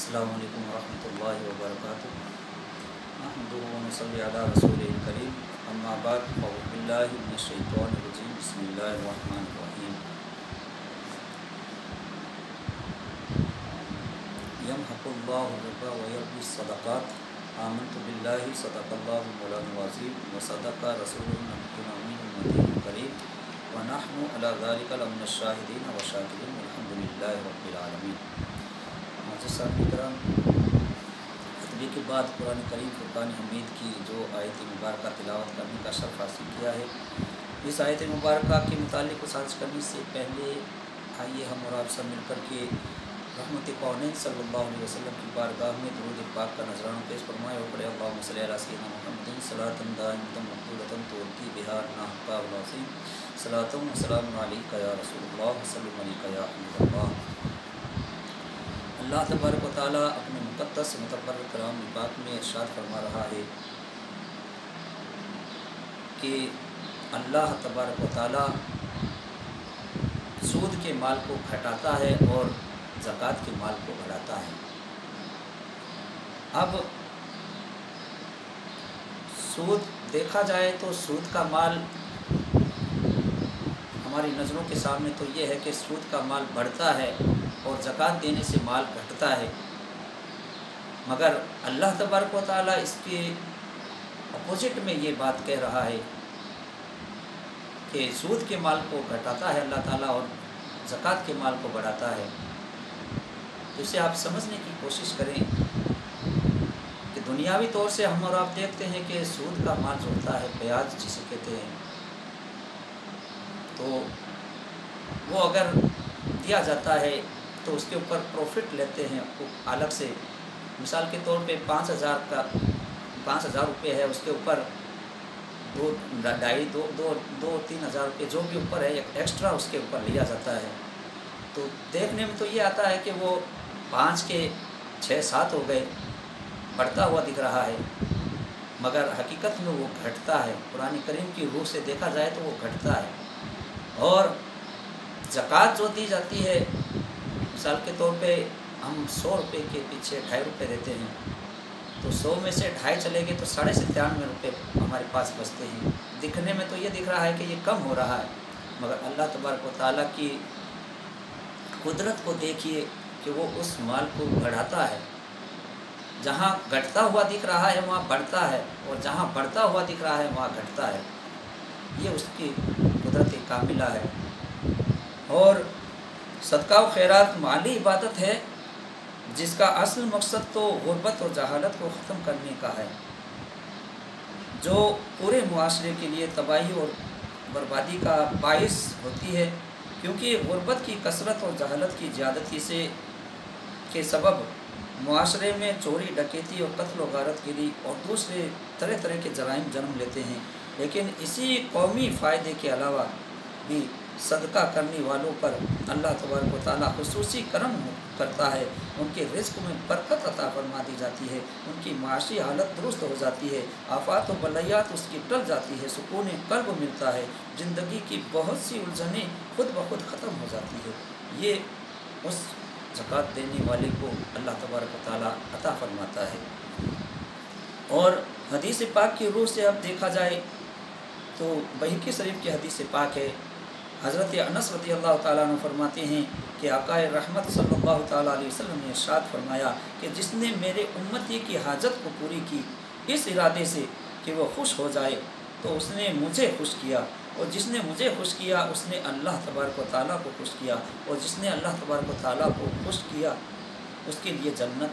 अस्सलामु अलैकुम वरहमतुल्लाहि वबरकातुहू। नहमदुहु व नसल्ली अला रसूलिल करीम, अम्मा बाद, अऊज़ु बिल्लाहि मिनश शैतानिर रजीम, बिस्मिल्लाहिर रहमानिर रहीम। यमहकुल्लाहु रिबा व यर्बि सदक़ात, आमनतु बिल्लाहि सदक़ल्लाहु मौलाना अज़ीम व सदक़ रसूलुन नबियुल अमीनुल मतीनुल करीम व नहनु अला ज़ालिका लमिनश शाहिदीन व शाकिरीन वल्हम्दुलिल्लाहि रब्बिल आलमीन। खतबे के बाद कुरान करीम फुरक़ान हमीद की जो आयत मुबारक तिलावत करने का शर्फ हासिल किया है, इस आयत मुबारक के मुतालिक कुछ अर्ज़ करने से पहले आइए हम और आप सब मिलकर के रहमत कौनैन सल्लल्लाहु अलैहि वसल्लम की बारगाह में दुरूद पाक का नजराना पेश फरमाए और पढ़े अल्लाहुम्मा सल्लि अला सय्यिदिना मुहम्मदिन सलातन दाइमतन मक़बूलतन तुरकी बिहा नहक़ा वल अज़ीम सलातun व सलामुन अलैका या रसूलल्लाह सल्लल्लाहु अलैहि या हबीबल्लाह। अल्लाह तबारक व तआला अपने मुक़द्दस मुतबर्रक कलाम पाक में इरशाद फरमा रहा है कि अल्लाह तबारक व तआला सूद के माल को घटाता है और ज़कात के माल को बढ़ाता है। अब सूद देखा जाए तो सूद का माल हमारी नज़रों के सामने तो ये है कि सूद का माल बढ़ता है और ज़कात देने से माल घटता है, मगर अल्लाह तबारक व तआला इसके अपोजिट में ये बात कह रहा है कि सूद के माल को घटाता है अल्लाह ताला और ज़कात के माल को बढ़ाता है। तो इसे आप समझने की कोशिश करें कि दुनियावी तौर से हम और आप देखते हैं कि सूद का माल जो होता है, ब्याज जिसे कहते हैं, तो वो अगर दिया जाता है तो उसके ऊपर प्रॉफिट लेते हैं अलग से। मिसाल के तौर पे 5,000 रुपये है, उसके ऊपर 2-3 हज़ार रुपये जो भी ऊपर है एक्स्ट्रा उसके ऊपर लिया जाता है। तो देखने में तो ये आता है कि वो 5 के 6-7 हो गए, बढ़ता हुआ दिख रहा है, मगर हकीकत में वो घटता है। कुरान करीम की रूह से देखा जाए तो वो घटता है। और ज़कात जो दी जाती है, मिसाल के तौर पे हम 100 रुपये के पीछे 2.5 रुपये देते हैं, तो 100 में से 2.5 चले गए तो 97.5 रुपये हमारे पास बचते हैं। दिखने में तो ये दिख रहा है कि ये कम हो रहा है, मगर अल्लाह तबारक व तआला की कुदरत को देखिए कि वो उस माल को बढ़ाता है। जहाँ घटता हुआ दिख रहा है वहाँ बढ़ता है, और जहाँ बढ़ता हुआ दिख रहा है वहाँ घटता है। ये उसकी कुदरत कामिला है। और सदका व खैरात माली इबादत है जिसका असल मकसद तो गुर्बत और जहालत को ख़त्म करने का है, जो पूरे मुआशरे के लिए तबाही और बर्बादी का बाइस होती है, क्योंकि गुर्बत की कसरत और जहालत की ज़्यादती से के सबब मुआशरे में चोरी डकैती और कत्ल व गारतगिरी और दूसरे तरह तरह के जराइम जन्म लेते हैं। लेकिन इसी कौमी फ़ायदे के अलावा भी सदका करने वालों पर अल्लाह तबारक व तआला खुसूसी करम करता है, उनके रिज़्क़ में बरकत अता फरमा दी जाती है, उनकी माशी हालत दुरुस्त हो जाती है, आफ़ात व बलैयात उसकी टल जाती है, सुकून क़ल्ब मिलता है, ज़िंदगी की बहुत सी उलझनें खुद ब खुद ख़त्म हो जाती है। ये उस ज़कात देने वाले को अल्लाह तबारक व तआला अता फरमाता है। और हदीस पाक की रूह से अब देखा जाए तो बहकी शरीफ की हदीस पाक है, हज़रत अनस रज़ियल्लाहु ताला अन्हु फरमाते हैं कि आक़ाए रहमत सल्लल्लाहु ताला अलैहि वसल्लम ने इरशाद फरमाया कि जिसने मेरे उम्मती की हाजत को पूरी की इस इरादे से कि वो खुश हो जाए तो उसने मुझे खुश किया, और जिसने मुझे खुश किया उसने अल्लाह तबारक व तआला को खुश किया, और जिसने अल्लाह तबारक व तआला को खुश किया उसके लिए जन्नत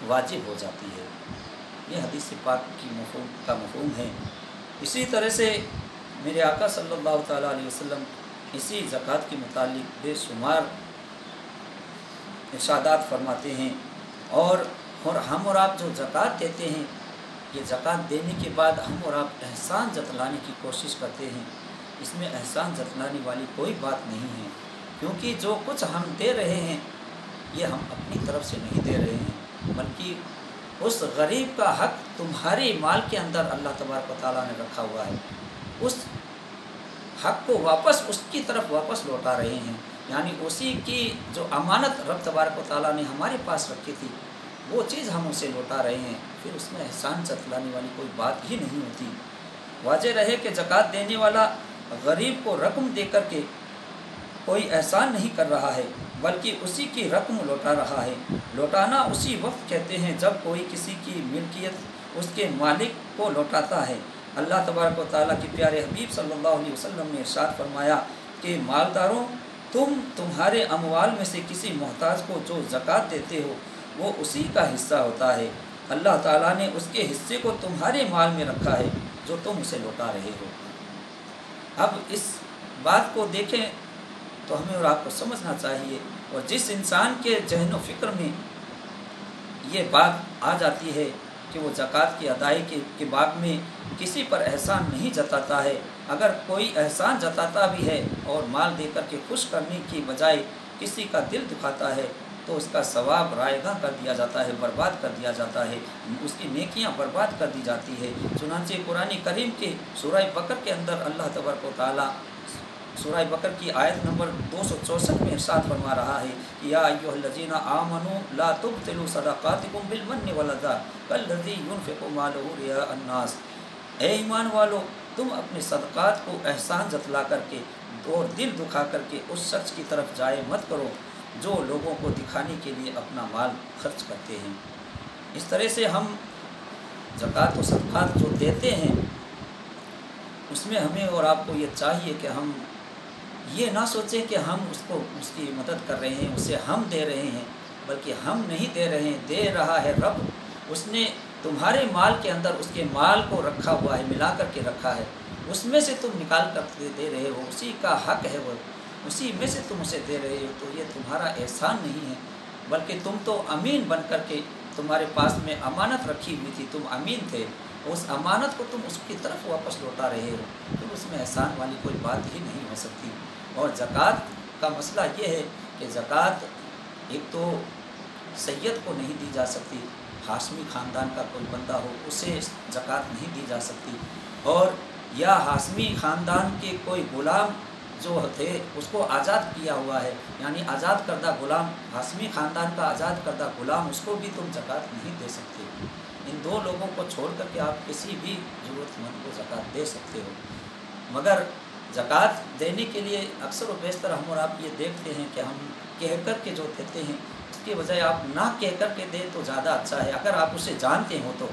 वाजिब हो जाती है। ये हदीस पाक की मफ़हूम है। इसी तरह से मेरे आका सल्लल्लाहु ताला अलैहि वसल्लम इसी ज़कात के मुतालिक बेशुमार इरशादात फरमाते हैं। और हम और आप जो ज़कात देते हैं, ये ज़कात देने के बाद हम और आप एहसान जतलाने की कोशिश करते हैं। इसमें एहसान जतलाने वाली कोई बात नहीं है, क्योंकि जो कुछ हम दे रहे हैं ये हम अपनी तरफ से नहीं दे रहे हैं, बल्कि उस गरीब का हक़ तुम्हारे माल के अंदर अल्लाह तबारक व तआला ने रखा हुआ है, उस हक़ को वापस उसकी तरफ वापस लौटा रहे हैं। यानी उसी की जो अमानत रब तबारक व तआला ने हमारे पास रखी थी, वो चीज़ हम उसे लौटा रहे हैं, फिर उसमें एहसान जतलाने वाली कोई बात ही नहीं होती। वाज़ेह रहे कि ज़कात देने वाला गरीब को रकम दे कर के कोई एहसान नहीं कर रहा है, बल्कि उसी की रकम लौटा रहा है। लौटाना उसी वक्त कहते हैं जब कोई किसी की मिल्कियत उसके मालिक को लौटाता है। अल्लाह तबारक व तआला के प्यारे हबीब सल्लल्लाहु अलैहि वसल्लम ने इरशाद फरमाया कि मालदारों, तुम्हारे अमवाल में से किसी मोहताज को जो ज़कात देते हो वो उसी का हिस्सा होता है। अल्लाह ताला ने उसके हिस्से को तुम्हारे माल में रखा है जो तुम उसे लौटा रहे हो। अब इस बात को देखें तो हमें और आपको समझना चाहिए, और जिस इंसान के जहन व फिक्र में ये बात आ जाती है कि वो ज़कात की अदायगी के बाब में किसी पर एहसान नहीं जताता है, अगर कोई एहसान जताता भी है और माल देकर के खुश करने की बजाय किसी का दिल दुखाता है, तो उसका सवाब रायगा कर दिया जाता है, बर्बाद कर दिया जाता है, उसकी नेकियां बर्बाद कर दी जाती है। चुनांचे कुरान करीम के सूरह बकर के अंदर अल्लाह तबारक व तआला सूरह बकर की आयत नंबर 264 में इरशाद फरमा रहा है कि या अय्युहल्लज़ीना आमनू ला तुब्तिलू सदक़ातिकुम बिलमन्नि वलअज़ा कल्लज़ी युनफ़िक़ु मालहु रियाअन नास। ए ईमान वालो, तुम अपने सदक़ात को एहसान जतला करके और दिल दुखा करके उस शख्स की तरफ जाए मत करो जो लोगों को दिखाने के लिए अपना माल खर्च करते हैं। इस तरह से हम ज़कात व सदक़ात जो देते हैं उसमें हमें और आपको ये चाहिए कि हम ये ना सोचें कि हम उसकी मदद कर रहे हैं, उसे हम दे रहे हैं, बल्कि हम नहीं दे रहे हैं, दे रहा है रब। उसने तुम्हारे माल के अंदर उसके माल को रखा हुआ है, मिला कर के रखा है, उसमें से तुम निकाल कर दे रहे हो, उसी का हक है वो, उसी में से तुम उसे दे रहे हो। तो ये तुम्हारा एहसान नहीं है, बल्कि तुम तो अमीन बन कर के, तुम्हारे पास में अमानत रखी हुई थी, तुम अमीन थे, उस अमानत को तुम उसकी तरफ वापस लौटा रहे हो, तो उसमें एहसान वाली कोई बात ही नहीं हो सकती। और ज़कात का मसला ये है कि ज़कात एक तो सैयद को नहीं दी जा सकती, हाशमी ख़ानदान का कोई बंदा हो उसे ज़कात नहीं दी जा सकती, और या हाशमी ख़ानदान के कोई ग़ुलाम जो थे उसको आज़ाद किया हुआ है, यानी आज़ाद करदा ग़ुलाम, हाशमी ख़ानदान का आज़ाद करदा ग़ुलाम, उसको भी तुम ज़कात नहीं दे सकते। इन दो लोगों को छोड़ करके आप किसी भी ज़रूरतमंद को ज़कात दे सकते हो। मगर ज़कात देने के लिए अक्सर व बेशतर हम और आप ये देखते हैं कि हम कह कर के जो देते हैं उसके बजाय आप ना कह कर के दें तो ज़्यादा अच्छा है। अगर आप उसे जानते हो तो,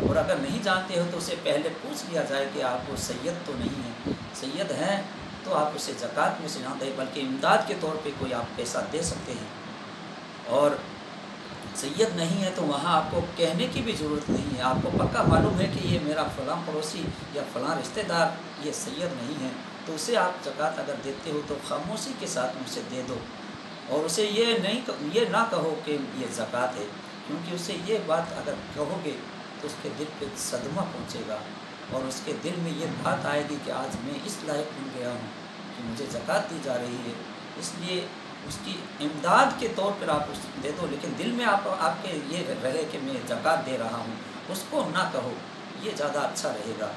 और अगर नहीं जानते हो तो उसे पहले पूछ लिया जाए कि आप वो सैयद तो नहीं हैं, सैयद हैं तो आप उसे ज़कात में से ना दें, बल्कि इमदाद के तौर पे कोई आप पैसा दे सकते हैं। और सैयद नहीं है तो वहाँ आपको कहने की भी ज़रूरत नहीं है, आपको पक्का मालूम है कि ये मेरा फ़लाँ पड़ोसी या फ़लाँ रिश्तेदार ये सैयद नहीं है, तो उसे आप ज़कात अगर देते हो तो खामोशी के साथ उसे दे दो, और उसे ये ना कहो कि ये ज़कात है, क्योंकि उसे ये बात अगर कहोगे तो उसके दिल पे सदमा पहुँचेगा, और उसके दिल में ये बात आएगी कि आज मैं इस लायक बन गया हूँ कि मुझे ज़कात दी जा रही है। इसलिए उसकी इमदाद के तौर पर आप उसको दे दो, लेकिन दिल में आपके ये रहे कि मैं ज़कात दे रहा हूँ, उसको ना कहो, ये ज़्यादा अच्छा रहेगा।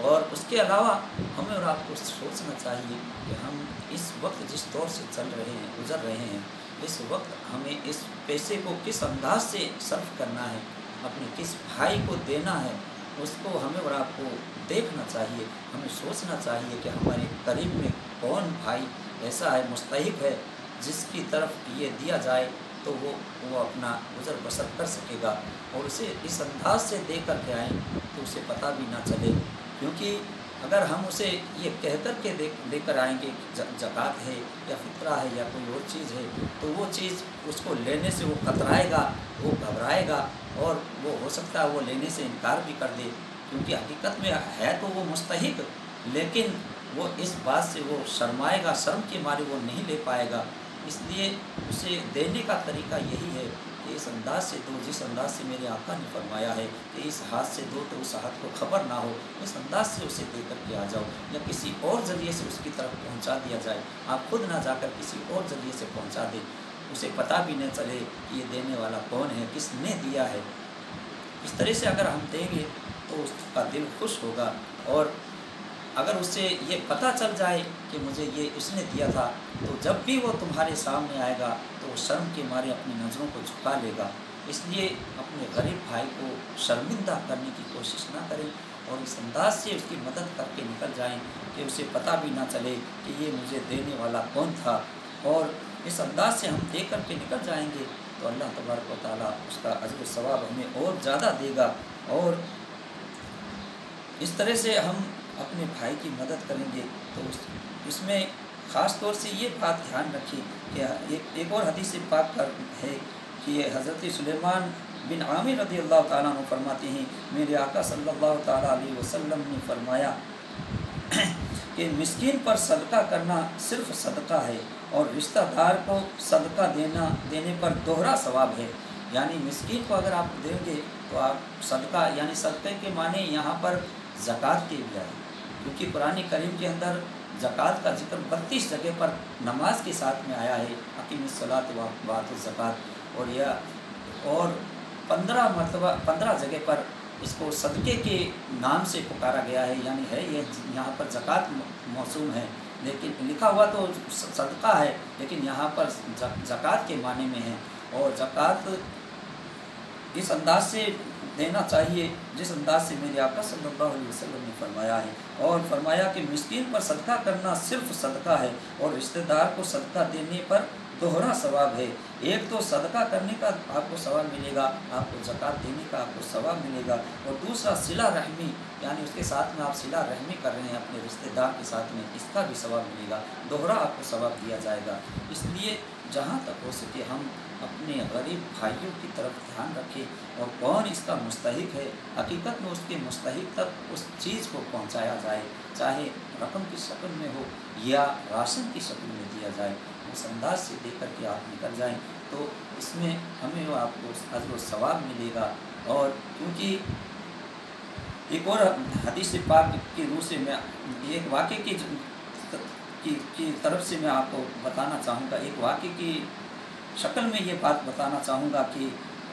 और उसके अलावा हमें और आपको सोचना चाहिए कि हम इस वक्त जिस दौर से चल रहे हैं, गुज़र रहे हैं, इस वक्त हमें इस पैसे को किस अंदाज से सर्फ करना है, अपने किस भाई को देना है, उसको हमें और आपको देखना चाहिए। हमें सोचना चाहिए कि हमारे करीब में कौन भाई ऐसा है, मुस्तहिक है, जिसकी तरफ ये दिया जाए तो वो अपना गुज़र बसर कर सकेगा, और उसे इस अंदाज से दे कर के आएँ तो उसे पता भी ना चले। क्योंकि अगर हम उसे ये कह कर के लेकर आएंगे ज़कात है या फितरा है या कोई और चीज़ है, तो वो चीज़ उसको लेने से वो कतराएगा, वो घबराएगा, और वो हो सकता है वो लेने से इनकार भी कर दे, क्योंकि हकीकत में है तो वो मुस्तहिक, लेकिन वो इस बात से वो शर्माएगा, शर्म के मारे वो नहीं ले पाएगा। इसलिए उसे देने का तरीका यही है कि इस अंदाज से दो जिस अंदाज से मेरे आका ने फरमाया है कि इस हाथ से दो तो उस हाथ को खबर ना हो, इस अंदाज से उसे दे करके आ जाओ, या किसी और ज़रिए से उसकी तरफ पहुंचा दिया जाए। आप खुद ना जाकर किसी और ज़रिए से पहुंचा दें, उसे पता भी न चले कि ये देने वाला कौन है, किसने दिया है। इस तरह से अगर हम देंगे तो उसका दिल खुश होगा, और अगर उससे ये पता चल जाए कि मुझे ये इसने दिया था, तो जब भी वो तुम्हारे सामने आएगा तो वो शर्म के मारे अपनी नज़रों को झुका लेगा। اس لیے اپنے غریب بھائی کو شرمندہ کرنے کی کوشش نہ کریں اور اس انداز سے اس کی مدد کر کے نکل جائیں کہ اسے پتہ بھی نہ چلے کہ یہ مجھے دینے والا کون تھا، اور اس انداز سے ہم دے کر کے نکل جائیں گے تو اللہ تبارک و تعالیٰ اس کا اجر و ثواب ہمیں اور زیادہ دے گا۔ اور اس طرح سے ہم اپنے بھائی کی مدد کریں گے تو اس میں خاص طور سے یہ بات دھیان رکھیے کہ ایک اور حدیث پاک پر ہے کہ حضرت سلیمان بن عامر رضی اللہ تعالیٰ عنہ فرماتے ہیں میرے آقا صلی اللہ تعالیٰ علیہ وسلم نے فرمایا کہ مسکین پر صدقہ کرنا صرف صدقہ ہے اور رشتہ دار کو صدقہ دینے پر دوہرا ثواب ہے۔ یعنی مسکین کو اگر آپ دیں گے تو آپ صدقہ، یعنی صدقے کے معنی یہاں پر زکوٰۃ کے بھی آئے، کیونکہ قرآن کریم کے اندر زکوٰۃ کا ذکر 32 جگہ پر نماز کے ساتھ میں آیا ہے، اقیم الصلاۃ وآتوا الزکوٰۃ، اور 15 جگہ پر اس کو صدقے کے نام سے پکارا گیا ہے، یعنی ہے یہ یہاں پر زکوٰۃ موسوم ہے لیکن لکھا ہوا تو صدقہ ہے، لیکن یہاں پر زکوٰۃ کے معنی میں ہے۔ اور زکوٰۃ اس انداز سے دینا چاہیے جس انداز سے میرے آقا صلی اللہ علیہ وسلم نے فرمایا ہے، اور فرمایا کہ مسکین پر صدقہ کرنا صرف صدقہ ہے اور رشتہ دار کو صدقہ دینے پر دوہرا ثواب ہے۔ ایک تو صدقہ کرنے کا آپ کو ثواب ملے گا، آپ کو زکوٰۃ دینے کا آپ کو ثواب ملے گا، اور دوسرا صلہ رحمی، یعنی اس کے ساتھ میں آپ صلہ رحمی کر رہے ہیں اپنے رشتہ دار کے ساتھ میں، اس کا بھی ثواب ملے گا، دوہرا آپ کو ثواب دیا جائے گا۔ اس لیے جہاں تک ہو سکے ہم اپنے غریب بھائیوں کی طرف دھیان رکھیں، اور کون اس کا مستحق ہے حقیقت میں اس کے مستحق تک اس چیز کو پہنچایا جائے، چاہے رقم کی شکل میں ہو یا راشن کی شکل میں دیا جائے، اس انداز سے دے کر کے آپ نکل جائیں تو اس میں ہمیں آپ کو اجر و ثواب ملے گا۔ اور کیونکہ ایک اور حدیث پاک کی روح سے میں ایک واقعے کی طرف سے میں آپ کو بتانا چاہوں گا، ایک واقعے کی شکل میں یہ بات بتانا چاہوں گا کہ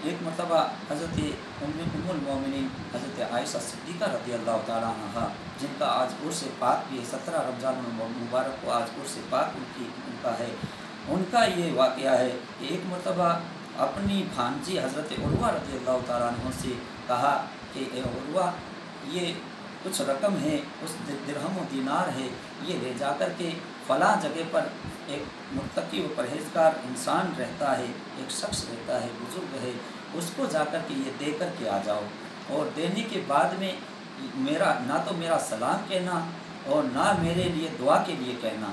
ایک مرتبہ حضرت ام المومنین حضرت عائشہ صدیقہ رضی اللہ تعالیٰ عنہ، جن کا آج عرس پاک بھی ہے، 17 رمضان المبارک کو آج عرس پاک ان کا ہے، ان کا یہ واقعہ ہے کہ ایک مرتبہ اپنی بھانجی حضرت عروہ رضی اللہ تعالیٰ عنہ سے کہا کہ اے عروہ، یہ کچھ رقم ہے، اس درہم و دینار ہے، یہ لے جا کر کے فلاں جگہ پر ایک متقی و پرہیزگار انسان رہتا ہے، ایک شخص رہتا ہے، بزرگ ہے، اس کو جا کر کے یہ دے کر کے آ جاؤ، اور دینے کے بعد میں نہ تو میرا سلام کہنا اور نہ میرے لیے دعا کے لیے کہنا،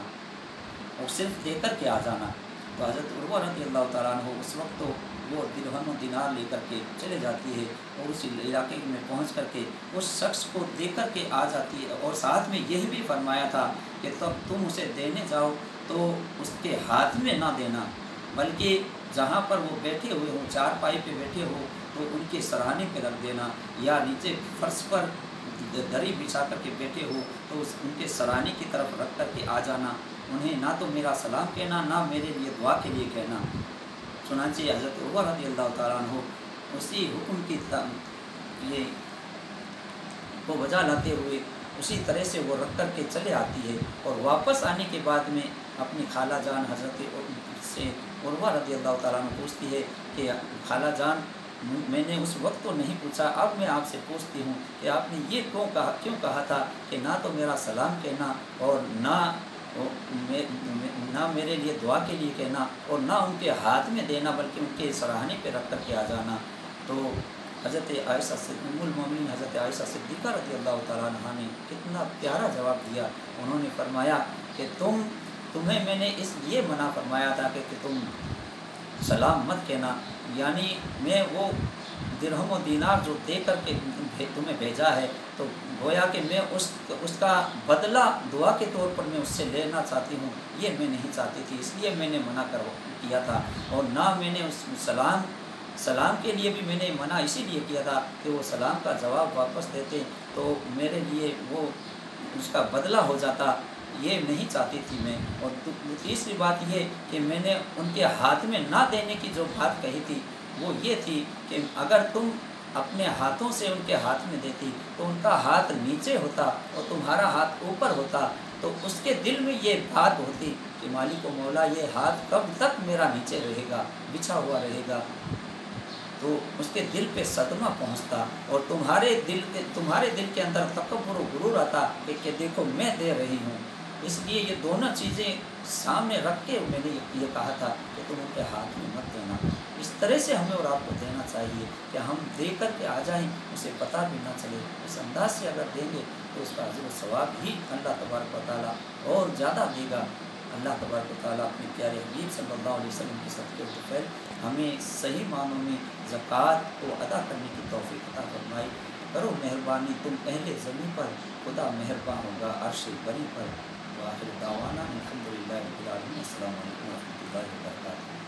اور صرف دے کر کے آ جانا۔ تو حضرت عروہ رضی اللہ تعالیٰ عنہ اس وقت تو وہ درہم و دینار لے کر کے چلے جاتی ہے اور اس علاقے میں پہنچ کر کے اس شخص کو دے کر کے آ جاتی ہے، اور ساتھ میں یہ بھی فرمایا تھا کہ تم اسے دینے جاؤ تو اس کے ہاتھ میں نہ دینا، بلکہ جہاں پر وہ بیٹھے ہوئے ہوں، چارپائی پہ بیٹھے ہو تو ان کے سراہنے پہ رکھ دینا، یا نیچے فرش پر دری بچھا کر کے بیٹھے ہو تو ان کے سراہنے کی طرف رکھ کر کے آ جانا، انہیں نہ تو میرا سلام کہنا نہ میرے لیے دعا کے لیے کہنا۔ چنانچہ حضرت عروہ رضی اللہ تعالیٰ عنہ اسی حکم کی یہ کو بجا لاتے ہوئے اسی طرح سے وہ رکھ کر کے چلے آتی ہے، اور واپس آنے کے بعد میں اپنی خالہ جان حضرت سے عروہ رضی اللہ تعالیٰ عنہ پوچھتی ہے کہ خالہ جان، میں نے اس وقت تو نہیں پوچھا، اب میں آپ سے پوچھتی ہوں کہ آپ نے یہ کیوں کہا تھا کہ نہ تو میرا سلام کہنا اور نہ میرے لیے دعا کے لیے کہنا اور نہ ان کے ہاتھ میں دینا بلکہ ان کے سراہنے پہ رکھ کر کے آ جانا؟ تو حضرت عائشہ ام المومنین حضرت عائشہ صدیقہ رضی اللہ تعالیٰ عنہ نے کتنا پیارا جواب دیا، انہوں نے فرمایا کہ تمہیں میں نے اس لیے منع فرمایا تھا کہ تم سلام مت کہنا، یعنی میں وہ درہم و دینار جو دے کر کے تمہیں بھیجا ہے تو گویا کہ میں اس کا بدلہ دعا کے طور پر میں اس سے لینا چاہتی ہوں، یہ میں نہیں چاہتی تھی، اس لیے میں نے منع کیا تھا، اور نہ میں نے اس سلام کے لیے بھی میں نے منع اسی لیے کیا تھا کہ وہ سلام کا جواب واپس دیتے تو میرے لیے وہ اس کا بدلہ ہو جاتا، یہ نہیں چاہتی تھی میں۔ اور تیسری بات یہ کہ میں نے ان کے ہاتھ میں نہ دینے کی جو بات کہی تھی وہ یہ تھی کہ اگر تم اپنے ہاتھوں سے ان کے ہاتھ میں دیتی تو ان کا ہاتھ نیچے ہوتا اور تمہارا ہاتھ اوپر ہوتا، تو اس کے دل میں یہ بات ہوتی کہ مالک و مولا، یہ ہاتھ کب تک میرا نیچے رہے گا، بچھا ہوا رہے گا۔ تو اس کے دل پہ صدمہ پہنچتا اور تمہارے دل کے اندر تکبر و غرور آتا کہ دیکھو میں دے رہی ہوں۔ اس لیے یہ دونوں چیزیں سامنے رکھ کے میں نے یہ کہا تھا کہ تم ان کے ہاتھ میں مت دینا۔ اس طرح سے ہمیں اور آپ کو دینا چاہیے کہ ہم دے کر کے آ جائیں، اسے پتہ بھی نہ چلے۔ اس انداز سے اگر دیں گے تو اس کا اجر و ثواب ہی اللہ تبارک و تعالیٰ اور زیادہ دے گا۔ اللہ تبارک و تعالیٰ اپنے پیارے حبیب صلی اللہ علیہ وسلم کے صدقے و فضل ہمیں صحیح معنوں میں زکوٰۃ کو ادا کرنے کی توفیق عطا فرمائی۔ کرو مہربانی تم اہل زمین پر، خدا مہربان ہوگا عرش بری پر۔ وآخر دعوانا الحمدللہ رب العالمین۔ السلام علیکم ورحمۃ اللہ وبرکاتہ۔